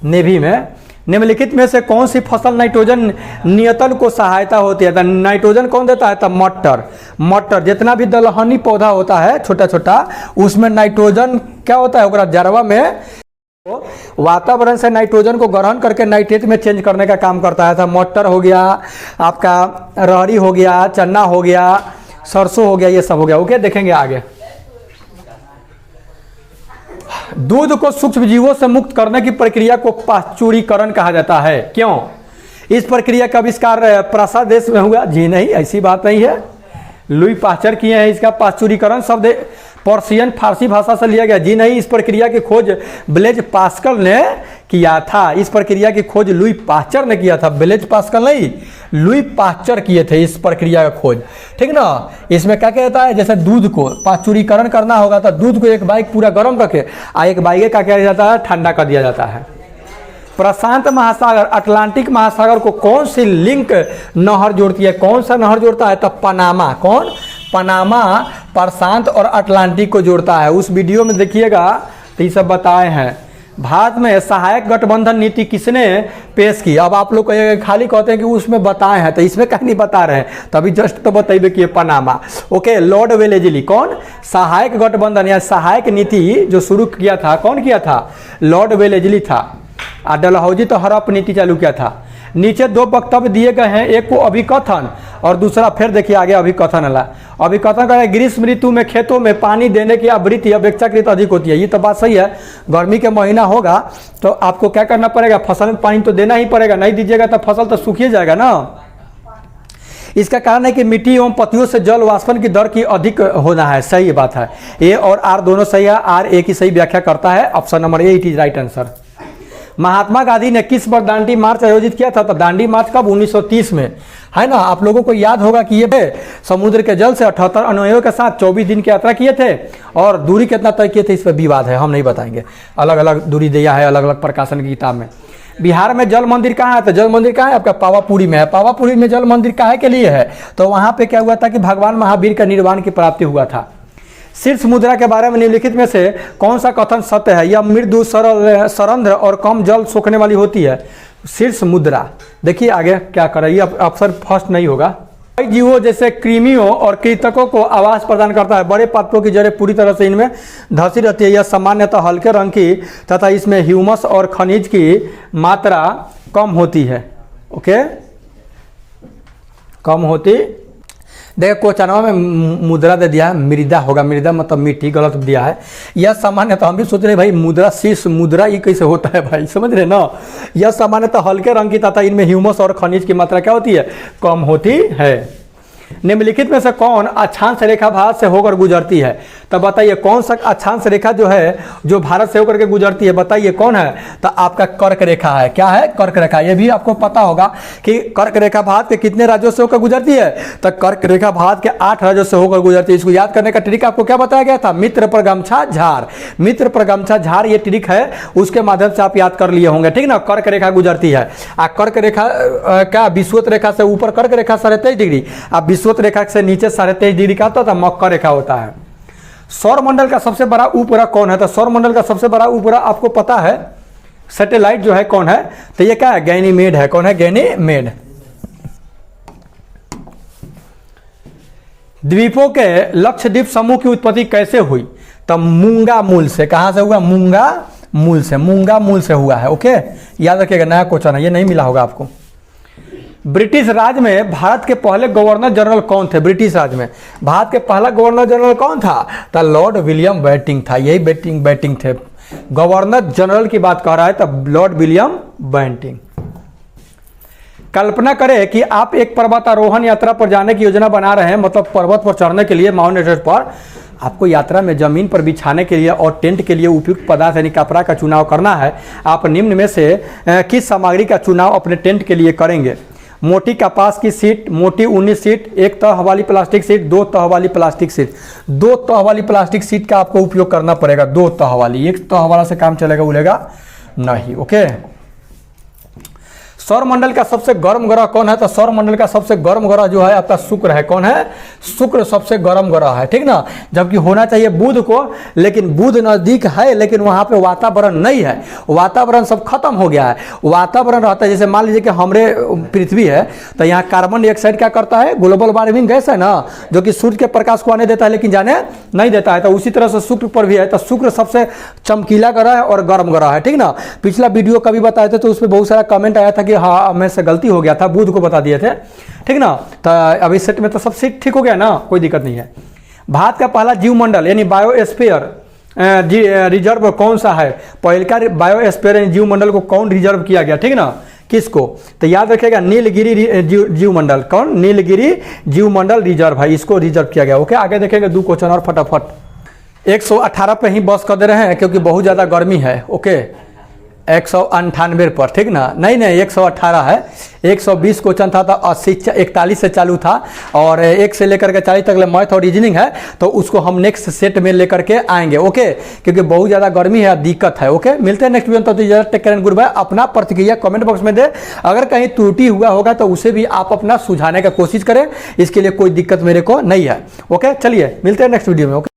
नेवी में। निम्नलिखित में से कौन सी फसल नाइट्रोजन नियंत्रण को सहायता होती है? तो नाइट्रोजन कौन देता है? तो मटर। जितना भी दलहनी पौधा होता है छोटा छोटा, उसमें नाइट्रोजन क्या होता है? जड़वा में वातावरण से नाइट्रोजन को ग्रहण करके नाइट्रेट में चेंज करने का काम करता है। था मटर हो गया, आपका रहरी हो गया, चना हो गया, सरसों हो गया, ये सब हो गया। ओके, देखेंगे आगे। दूध को सूक्ष्म जीवों से मुक्त करने की प्रक्रिया को पाश्चुरीकरण कहा जाता है। क्यों? इस प्रक्रिया का आविष्कार प्रासा देश में हुआ? जी नहीं, ऐसी बात नहीं है, लुई पाश्चर किए हैं। इसका पाश्चुरीकरण शब्द पर्शियन फारसी भाषा से लिया गया। जी नहीं, इस प्रक्रिया की खोज ब्लेज पास्कल ने किया था। इस प्रक्रिया की खोज लुई पाश्चर ने किया था, ब्लेज पास्कल नहीं, लुई पाश्चर किए थे इस प्रक्रिया का खोज, ठीक ना। इसमें क्या कहता है? जैसे दूध को पाश्चुरीकरण करना होगा तो दूध को एक बाइक पूरा गर्म करके एक बाइक का क्या जाता है? ठंडा कर दिया जाता है। प्रशांत महासागर अटलांटिक महासागर को कौन सी लिंक नहर जोड़ती है? कौन सा नहर जोड़ता है? तो पनामा। कौन? पनामा प्रशांत और अटलांटिक को जोड़ता है। उस वीडियो में देखिएगा तो ये सब बताए हैं। भारत में सहायक गठबंधन नीति किसने पेश की? अब आप लोग खाली कहते हैं कि उसमें बताए हैं, तो इसमें कहीं नहीं बता रहे हैं, तभी जस्ट तो बताइए कि ये पनामा। Okay, Lord Wellesley. कौन? सहायक गठबंधन या सहायक नीति जो शुरू किया था, कौन किया था? लॉर्ड वेलेजली था। डलहौजी तो हड़प्पा नीति चालू किया था। नीचे 2 वक्तव्य दिए गए हैं, एक को अभिकथन और दूसरा फिर देखिए आगे अभिकथन वाला। अभिकथन का है ग्रीष्म ऋतु में खेतों में पानी देने की आवृत्ति अपेक्षाकृत अधिक होती है। ये तो बात सही है, गर्मी के महीना होगा तो आपको क्या करना पड़ेगा? फसल में पानी तो देना ही पड़ेगा, नहीं दीजिएगा तो फसल तो सूखी जाएगा ना। इसका कारण है कि मिट्टी एवं पत्तियों से जल वाष्पन की दर की अधिक होना है। सही बात है, ए और आर दोनों सही है, आर ए की सही व्याख्या करता है। Option number A, it is right answer. Mahatma Gandhi ने किस पर दांडी मार्च आयोजित किया था? तो दांडी मार्च कब? 1930 में, है ना। आप लोगों को याद होगा कि ये समुद्र के जल से 78 अनुयायियों के साथ 24 दिन की यात्रा किए थे और दूरी कितना तय किए थे इस पर विवाद है, हम नहीं बताएंगे। अलग अलग दूरी दिया है अलग अलग प्रकाशन की किताब में। बिहार में जल मंदिर कहाँ है? तो जल मंदिर कहाँ है? आपका पावापुरी में है। पावापुरी में जल मंदिर काहे के लिए है? तो वहाँ पे क्या हुआ था कि भगवान महावीर का निर्वाण की प्राप्ति हुआ था। शीर्ष मुद्रा के बारे में निम्नलिखित में से कौन सा कथन सत्य है? यह मृदु सरल सरंध्र और कम जल सोखने वाली होती है। शीर्ष मुद्रा देखिए आगे क्या कर रही है, ऑप्शन फर्स्ट नहीं होगा। कई जीवों जैसे कृमियों और कृंतकों को आवास प्रदान करता है। बड़े पत्तों की जड़ें पूरी तरह से इनमें धंसी रहती है। यह सामान्यतः हल्के रंग की तथा इसमें ह्यूमस और खनिज की मात्रा कम होती है। ओके, कम होती। देखो क्वेश्चनवा में मुद्रा दे दिया है, मृदा होगा, मृदा मतलब मिट्टी, गलत दिया है। यह सामान्य तो हम भी सोच रहे भाई मुद्रा शीर्ष मुद्रा ये कैसे होता है भाई, समझ रहे ना। यह सामान्य तो हल्के रंग की तथा इनमें ह्यूमस और खनिज की मात्रा क्या होती है, कम होती है। निम्नलिखित में से कौन अक्षांश रेखा भारत से होकर गुजरती है, तब बताइए कौन सा अक्षांश रेखा जो है जो भारत से होकर के गुजरती है, बताइए कौन है। तो आपका कर्क रेखा है। क्या है, कर्क रेखा। ये भी आपको पता होगा कि कर्क रेखा भारत के कितने राज्यों से होकर गुजरती है, तो कर्क रेखा भारत के 8 राज्यों से होकर गुजरती है। इसको याद करने का ट्रिक आपको क्या बताया गया था, मित्र पर गमछा झार, मित्र पर गमछा झार ये ट्रिक है, उसके माध्यम से आप याद कर लिए होंगे, ठीक ना। कर्क रेखा गुजरती है। कर्क रेखा क्या विषुवत रेखा से ऊपर कर्क रेखा 23.5 डिग्री, अब विषुवत रेखा से नीचे 23.5 डिग्री का होता है मकर रेखा होता है। सौर मंडल का सबसे बड़ा उपग्रह कौन है, तो सौर मंडल का सबसे बड़ा उपग्रह आपको पता है सैटेलाइट जो है कौन है, तो ये क्या है, गैनीमेड है। कौन है, गैनीमेड। द्वीपों के लक्षद्वीप समूह की उत्पत्ति कैसे हुई, तो मूंगा मूल से। कहां से हुआ, मूंगा मूल से, मूंगा मूल से हुआ है। ओके, याद रखिएगा, नया क्वेश्चन है, ये नहीं मिला होगा आपको। ब्रिटिश राज में भारत के पहले गवर्नर जनरल कौन थे, ब्रिटिश राज में भारत के पहला गवर्नर जनरल कौन था, तो लॉर्ड विलियम बेंटिंक था। यही बेंटिंक थे गवर्नर जनरल की बात कर रहा है, तब लॉर्ड विलियम बेंटिंक। कल्पना करें कि आप एक पर्वतारोहण यात्रा पर जाने की योजना बना रहे हैं, मतलब पर्वत पर चढ़ने के लिए, माउंट एवरेस्ट पर। आपको यात्रा में जमीन पर बिछाने के लिए और टेंट के लिए उपयुक्त पदार्थ यानी कपड़ा का चुनाव करना है। आप निम्न में से किस सामग्री का चुनाव अपने टेंट के लिए करेंगे, मोटी कपास की सीट, मोटी ऊनी सीट, एक तह वाली प्लास्टिक सीट, 2 तह वाली प्लास्टिक सीट। 2 तह वाली प्लास्टिक सीट का आपको उपयोग करना पड़ेगा, 2 तह वाली। 1 तह वाला से काम चलेगा बोलेगा नहीं। ओके, सौर मंडल का सबसे गर्म ग्रह कौन है, तो सौर मंडल का सबसे गर्म ग्रह जो है आपका शुक्र है। कौन है, शुक्र सबसे गर्म ग्रह है, ठीक ना। जबकि होना चाहिए बुध को, लेकिन बुध नजदीक है, लेकिन वहां पे वातावरण नहीं है, वातावरण सब खत्म हो गया है। वातावरण रहता है, जैसे मान लीजिए कि हमारे पृथ्वी है, तो यहाँ कार्बन डाइऑक्साइड क्या करता है, ग्लोबल वार्मिंग गैस है ना, जो कि सूर्य के प्रकाश को आने देता है लेकिन जाने नहीं देता है। तो उसी तरह से शुक्र पर भी है, तो शुक्र सबसे चमकीला ग्रह है और गर्म ग्रह है, ठीक ना। पिछला वीडियो कभी बताए थे तो उस पर बहुत सारा कमेंट आया था कि हाँ मैं से गलती हो गया था, बुध को बता दिए थे, ठीक ना। तो अभी सेट में तो सब सेट ठीक हो गया ना, कोई दिक्कत नहीं है। भारत का पहला जीवमंडल यानी बायोस्फीयर रिजर्व कौन सा है, पहले का बायोस्फीयर यानी जीवमंडल को कौन रिजर्व किया गया, ठीक ना, किसको, तो याद रखिएगा नीलगिरी जीवमंडल। कौन, नीलगिरी जीवमंडल रिजर्व है, इसको रिजर्व किया गया। ओके, आगे देखेंगे 2 क्वेश्चन और फटाफट। 118 पे ही बस कर दे रहे हैं क्योंकि बहुत ज़्यादा गर्मी है। ओके, 198 पर, ठीक ना, नहीं 118 है। 120 क्वेश्चन था तो 41 से चालू था, और 1 से लेकर के 40 तक मैथ और रीजनिंग है, तो उसको हम नेक्स्ट सेट में लेकर के आएंगे। ओके, क्योंकि बहुत ज़्यादा गर्मी है, दिक्कत है। ओके, मिलते हैं नेक्स्ट वीडियो में, तो take care and goodbye. अपना प्रतिक्रिया कमेंट बॉक्स में दे, अगर कहीं त्रुटि हुआ होगा तो उसे भी आप अपना सुझाने का कोशिश करें, इसके लिए कोई दिक्कत मेरे को नहीं है। ओके, चलिए मिलते हैं नेक्स्ट वीडियो में। ओके।